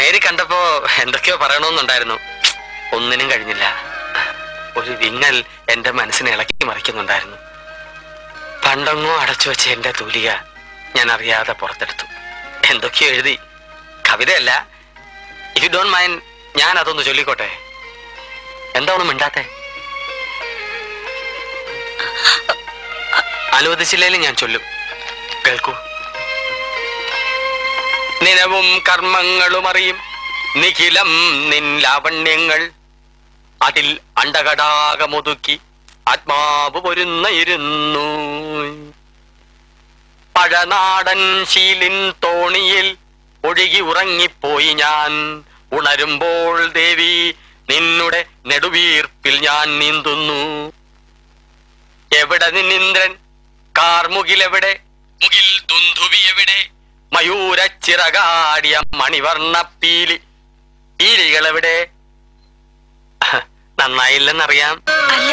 നേരി കണ്ടപ്പോ എന്തൊക്കെയോ പറയണമെന്നുണ്ടായിരുന്നു, ഒന്നിനും കഴിഞ്ഞില്ല. ഒരു വിങ്ങൽ എന്റെ മനസ്സിനെ ഇളക്കി മറിക്കുന്നുണ്ടായിരുന്നു. പണ്ടൊന്നും അടച്ചു വെച്ച എന്റെ തൂലിക ഞാൻ അറിയാതെ പുറത്തെടുത്തു. എന്തൊക്കെയോ എഴുതി. കവിതയല്ല. ഇഫ് യു ഡോണ്ട് മൈൻഡ് ഞാൻ അതൊന്ന് ചൊല്ലിക്കോട്ടെ? എന്താ ഒന്നും മിണ്ടാത്തെ? അനുവദിച്ചില്ലേലും ഞാൻ ചൊല്ലും, കേൾക്കൂ. നിലവും കർമ്മങ്ങളും അറിയും നിഖിലം നിൻ ലാവണ്യങ്ങൾ, അതിൽ അണ്ടകടാകമൊതുക്കി ആത്മാവ് പൊരുന്നയിരുന്നു. പഴനാടൻ ശീലിൻ തോണിയിൽ ഒഴുകി ഉറങ്ങിപ്പോയി ഞാൻ, ഉണരുമ്പോൾ ദേവി നിന്നുടെ നെടുവീർപ്പിൽ ഞാൻ നീന്തുന്നു. എവിടെ നിന്നിന്ദ്രൻ കാർമുകിലെവിടെ, മുകിൽ ദുന്ധുവി എവിടെ, മയൂരച്ചിറകാടിയ മണിവർണ്ണ പീലി പീലികളെവിടെ? നന്നായില്ലെന്നറിയാം. അല്ല,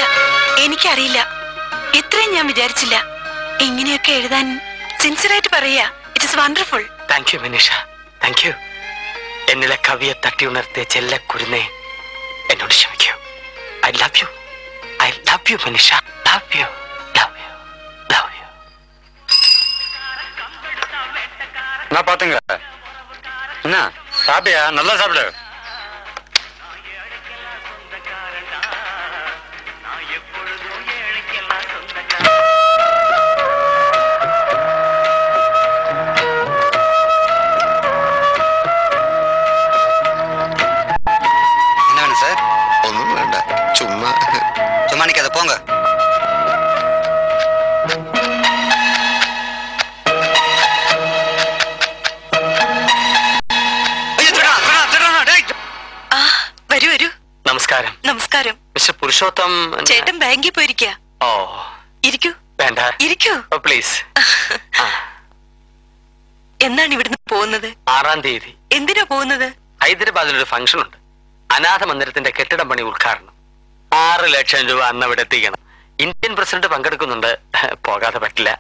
എനിക്കറിയില്ല. ഇത്രയും ഞാൻ വിചാരിച്ചില്ല. ഇങ്ങനെയൊക്കെ എഴുതാൻ സിൻസിയറായിട്ട് പറയാ. It is wonderful. Thank you Manisha, thank you. എന്നിലെ കവിയെ തട്ടി ഉണർത്തിയ ചെല്ലക്കുരുന്നേ, എന്നോട് ക്ഷമിക്കൂ. I love you, I love you Manisha, love you, love you, love you. நான் பாத்துங்க. என்ன சாப்பிட்டியா? நல்லா சாப்பிடு. என்ன வேணும் சார்? ஒன்றும் வேண்டாம், சும்மா சும்மா நிக்காத, போங்க. വരൂ വരൂ. നമസ്കാരം. നമസ്കാരം. മിസ്റ്റർ പുരുഷോത്തം. ചേട്ടൻ ബാങ്കിൽ പോയിരിക്കാ. ഓ, ഇരിക്കൂ. വേണ്ട, ഇരിക്കൂ. പ്ലീസ്. എന്നാണ് ഇവിടുന്ന് പോകുന്നത്? 6-ാം തീയതി. എന്തിനാ പോകുന്നത്? ഹൈദരാബാദിലൊരു ഫംഗ്ഷൻ ഉണ്ട്. അനാഥ മന്ദിരത്തിന്റെ കെട്ടിടം പണി ഉദ്ഘാടനം. 6 ലക്ഷം രൂപ അന്ന് അവിടെ എത്തിക്കണം. ഇന്ത്യൻ പ്രസിഡന്റ് പങ്കെടുക്കുന്നുണ്ട്. പോകാതെ പറ്റില്ല.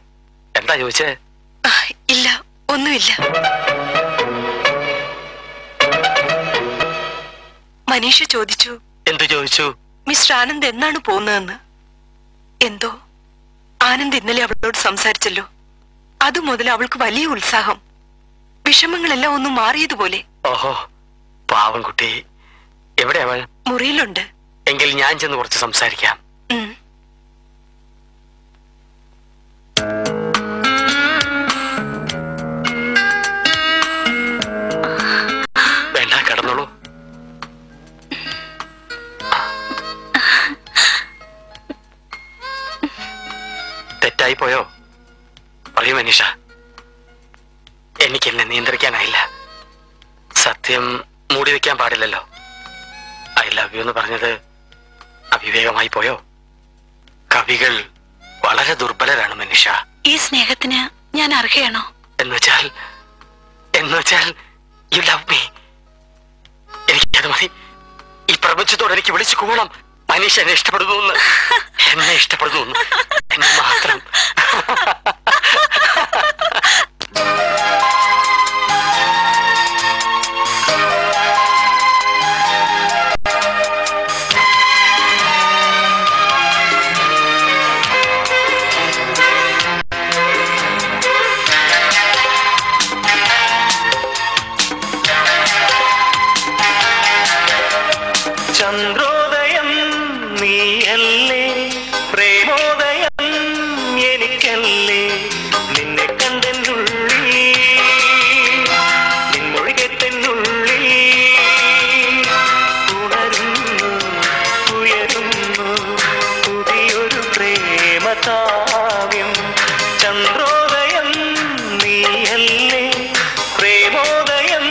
എന്താ ചോദിച്ചേ? ഇല്ല, ഒന്നുമില്ല. മനീഷ ചോദിച്ചു. എന്തു ചോദിച്ചു? മിസ്റ്റർ ആനന്ദ് എന്നാണ് പോകുന്നതെന്ന്. എന്തോ ആനന്ദ് ഇന്നലെ അവളോട് സംസാരിച്ചല്ലോ. അതുമുതൽ അവൾക്ക് വലിയ ഉത്സാഹം. വിഷമങ്ങളെല്ലാം ഒന്നും മാറിയതുപോലെ. ഓഹോ, പാവം കുട്ടി. എവിടെ അവൾ? മുറിയിലുണ്ട്. എങ്കിൽ ഞാൻ ചെന്ന് കുറച്ച് സംസാരിക്കാം. വേണ്ട, കിടന്നോളൂ. തെറ്റായി പോയോ? പറയൂ മനീഷ. എനിക്കെന്നെ നിയന്ത്രിക്കാനായില്ല. സത്യം മൂടി വെക്കാൻ പാടില്ലല്ലോ. ഐ ലവ് യു എന്ന് പറഞ്ഞത് അവിവേകമായി പോയോ? കവികൾ വളരെ ദുർബലരാണ് മനീഷ. ഈ സ്നേഹത്തിന് ഞാൻ അർഹയാണോ? എന്നുവെച്ചാൽ യു ലവ് മീ. എനിക്കത് മതി. ഈ പ്രപഞ്ചത്തോട് എനിക്ക് വിളിച്ചു കൂടണം. മനീഷ എന്നെ ഇഷ്ടപ്പെടുന്നു, എന്നെ ഇഷ്ടപ്പെടുന്നു, എന്നെ മാത്രം. ചന്ദ്രോദയം നീയല്ലേ, പ്രേമോദയം എനിക്കല്ലേ, നിന്നെ കണ്ടെന്നുള്ളിൽ, നിൻമൊഴികെട്ടെന്നുള്ളിൽ ഉണരുന്നു, ഉയരുന്നു പുതിയൊരു പ്രേമകാവ്യം. ചന്ദ്രോദയം നീയല്ലേ, പ്രേമോദയം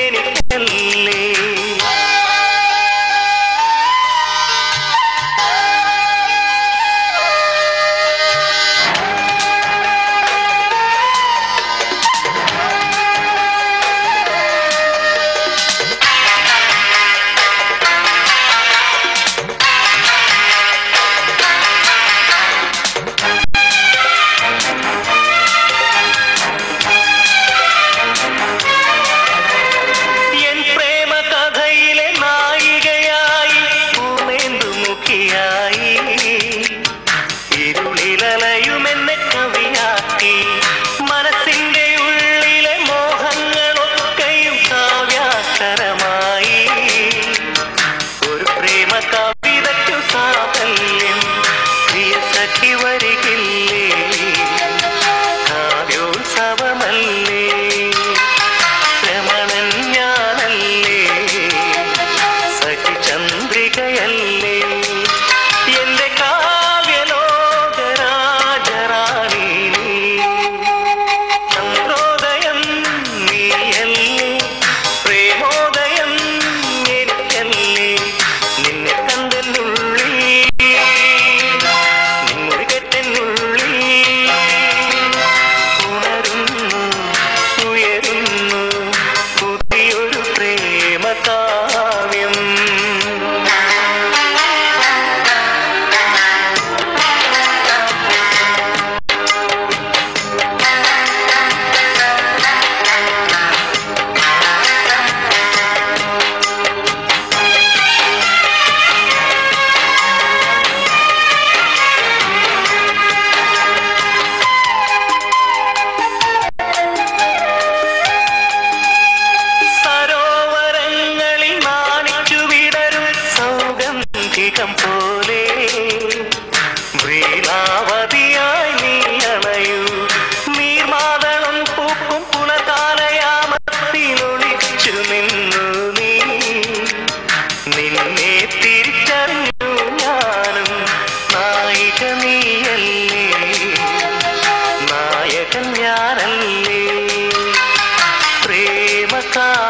എനിക്കല്ലേ.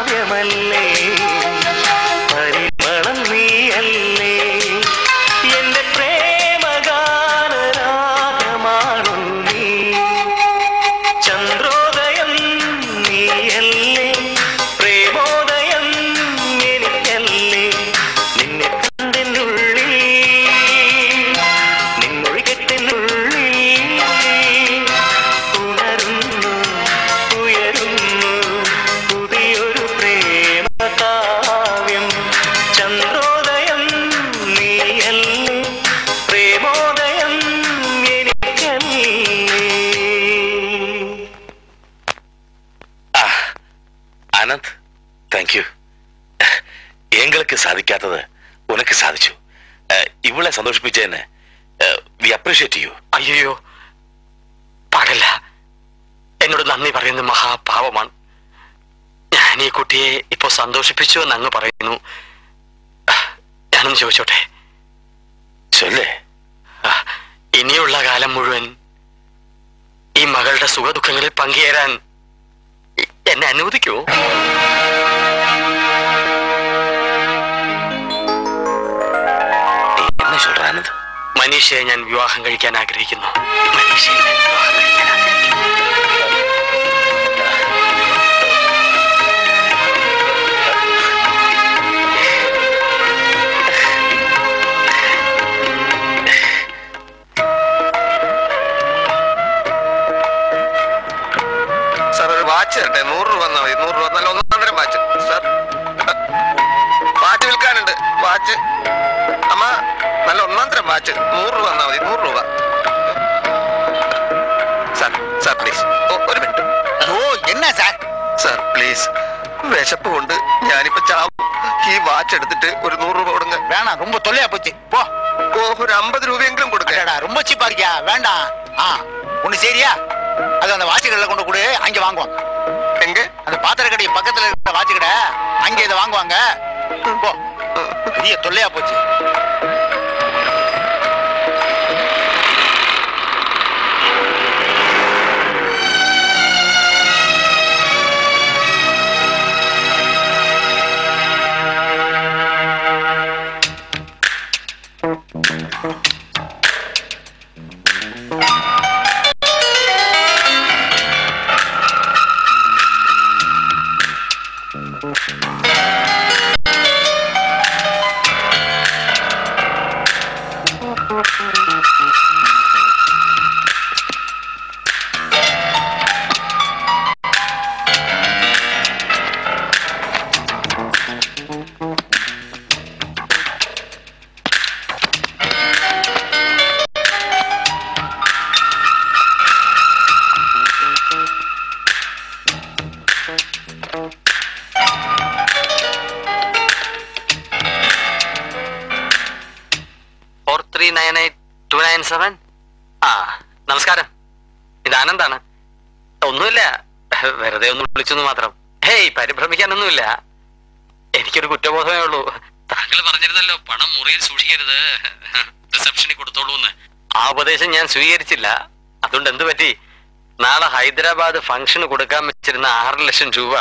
കാവ്യമല്ലേ പരിമളം നീയല്ലേ എന്റെ പ്രേമഗാനരാഗമാണു നീ ചന്ദ്രോദയം നീയല്ലേ പ്രേമോദയം എനിക്കല്ലേ നിന്നെ കണ്ടെന്നുള്ളിൽ നിന്നൊഴികെട്ടെന്നുള്ളിൽ ഉണരുന്നു ഉയരുന്നു പുതിയൊരു പ്രേമകാവ്യം ചന്ദ്രോദയം നീയല്ലേ പ്രേമോദയം എനിക്കല്ലേ ആനന്ദ്, താങ്ക് യു. എങ്ങൾക്ക് സാധിക്കാത്തത് ഉനക്ക് സാധിച്ചു. ഇവളെ സന്തോഷിപ്പിച്ചതിന് വി അപ്രീഷിയേറ്റ് യു. അയ്യോ പാടില്ല. എന്നോട് നന്ദി പറയുന്നത് മഹാപാവമാണ്. ഞാൻ ഈ കുട്ടിയെ ഇപ്പൊ സന്തോഷിപ്പിച്ചു എന്ന് അങ്ങ് പറയുന്നു. ഞാനൊന്ന് ചോദിച്ചോട്ടെ? ചൊല്ലേ. ഇനിയുള്ള കാലം മുഴുവൻ ഈ മകളുടെ സുഖദുഃഖങ്ങളിൽ പങ്കുചേരാൻ എന്നെ അനുവദിക്കൂ? എന്നെ ചൊല്ല ആനന്ദ്. മനീഷയെ ഞാൻ വിവാഹം കഴിക്കാൻ ആഗ്രഹിക്കുന്നു. മനീഷയെ ഞാൻ വിവാഹം കഴിക്കാൻ ആഗ്രഹിക്കുന്നു. സാർ ഒരു വാച്ച് തരട്ടെ? 100 രൂപ തന്നാ മതി. 100 രൂപ നല്ല ഒന്നാന്തരം വാച്ച് സാർ. വാച്ച് വിൽക്കാനുണ്ട്. വാച്ച് അമ്മ നല്ല ഒന്നാന്തരം വാച്ച് 100 രൂപ തന്നാ മതി. 100 രൂപ സാർ. സാർ പ്ലീസ് ഒരു മിനിറ്റ്. ഓ എന്നാ സാർ? സാർ പ്ലീസ്, വിശപ്പ് കൊണ്ട് ഞാനിപ്പോ ചാവും. ഈ വാച്ച് എടുത്തിട്ട് ഒരു 100 രൂപ കൊടുங்க. வேணாம், ரொம்ப தொல்லையா போச்சு. போ. ഓ ഒരു 50 രൂപയെങ്കിലും കൊടുക്ക. ரொம்ப சீப்பா இருக்கியா? வேண்டாம். ஒண்ணு சரியா? அது அந்த வாட்சி கடையில கொண்டு கொடு, அங்க வாங்குவாங்க. எங்க? அந்த பாத்திர கடை பக்கத்துல இருக்கிற வாட்சி கடை, அங்க இதை வாங்குவாங்க. போ. பெரிய தொல்லையா போச்சு. നമസ്കാരം. ഇത് ആനന്ദാണ്. ഒന്നുമില്ല, വെറുതെ ഒന്ന് വിളിച്ചെന്ന് മാത്രം. ഹേയ്, പരിഭ്രമിക്കാനൊന്നുമില്ല. എനിക്കൊരു കുറ്റബോധമേ ഉള്ളൂ. താങ്കൾ പറഞ്ഞിരുന്നല്ലോ പണം മുറിയിൽ സൂക്ഷിക്കരുത്, റിസപ്ഷനിൽ കൊടുത്തോളൂന്ന്. ആ ഉപദേശം ഞാൻ സ്വീകരിച്ചില്ല. അതുകൊണ്ട് എന്ത് പറ്റി? നാളെ ഹൈദരാബാദ് ഫംഗ്ഷന് കൊടുക്കാൻ വെച്ചിരുന്ന 6 ലക്ഷം രൂപ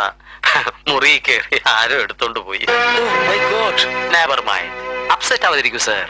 മുറി കയറി ആരോ എടുത്തോണ്ട് പോയി. നെവർ മൈൻഡ്, അപ്സെറ്റ് ആവാതിരിക്കൂ സർ.